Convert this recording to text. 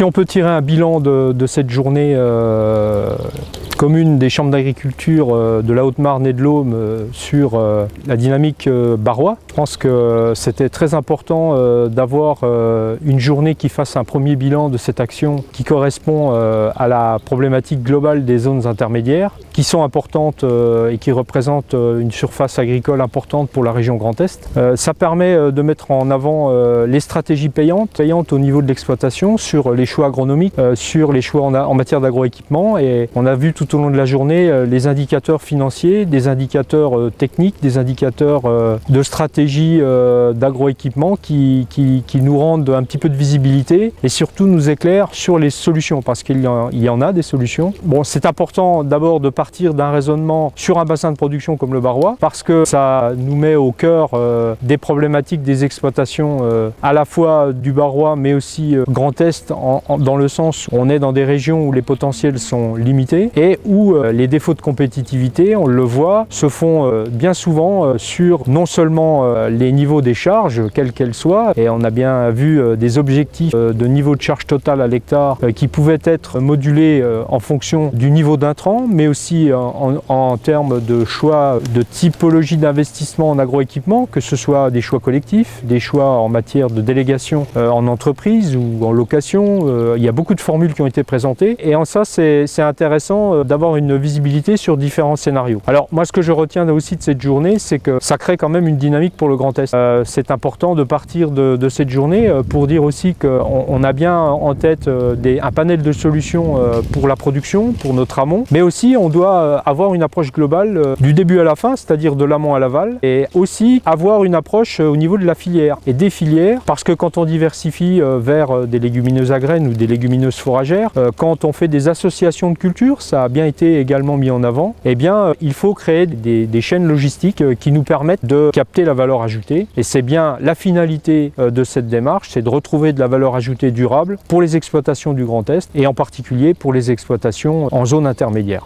Si on peut tirer un bilan de cette journée commune des chambres d'agriculture de la Haute-Marne et de l'Aume sur la dynamique barrois, je pense que c'était très important d'avoir une journée qui fasse un premier bilan de cette action qui correspond à la problématique globale des zones intermédiaires, qui sont importantes et qui représentent une surface agricole importante pour la région Grand Est. Ça permet de mettre en avant les stratégies payantes au niveau de l'exploitation, sur les choix agronomiques, sur les choix en matière d'agroéquipement, et on a vu tout au long de la journée les indicateurs financiers, des indicateurs techniques, des indicateurs de stratégie d'agroéquipement qui nous rendent un petit peu de visibilité et surtout nous éclairent sur les solutions, parce qu'il y en a des solutions. Bon, c'est important d'abord de partir d'un raisonnement sur un bassin de production comme le barrois, parce que ça nous met au cœur des problématiques des exploitations à la fois du barrois mais aussi Grand Est, dans le sens où on est dans des régions où les potentiels sont limités et où les défauts de compétitivité, on le voit, se font bien souvent sur non seulement les niveaux des charges, quelles qu'elles soient, et on a bien vu des objectifs de niveau de charge totale à l'hectare qui pouvaient être modulés en fonction du niveau d'intrant, mais aussi en termes de choix de typologie d'investissement en agroéquipement, que ce soit des choix collectifs, des choix en matière de délégation en entreprise ou en location. Il y a beaucoup de formules qui ont été présentées, et en ça c'est intéressant d'avoir une visibilité sur différents scénarios. Alors moi, ce que je retiens aussi de cette journée, c'est que ça crée quand même une dynamique pour le Grand Est. C'est important de partir de cette journée pour dire aussi qu'on a bien en tête un panel de solutions pour la production, pour notre amont, mais aussi on doit avoir une approche globale du début à la fin, c'est-à-dire de l'amont à l'aval, et aussi avoir une approche au niveau de la filière et des filières, parce que quand on diversifie vers des légumineuses à graines ou des légumineuses fourragères, quand on fait des associations de cultures, ça a bien été également mis en avant, eh bien il faut créer des chaînes logistiques qui nous permettent de capter la valeur ajoutée, et c'est bien la finalité de cette démarche, c'est de retrouver de la valeur ajoutée durable pour les exploitations du Grand Est et en particulier pour les exploitations en zone intermédiaire.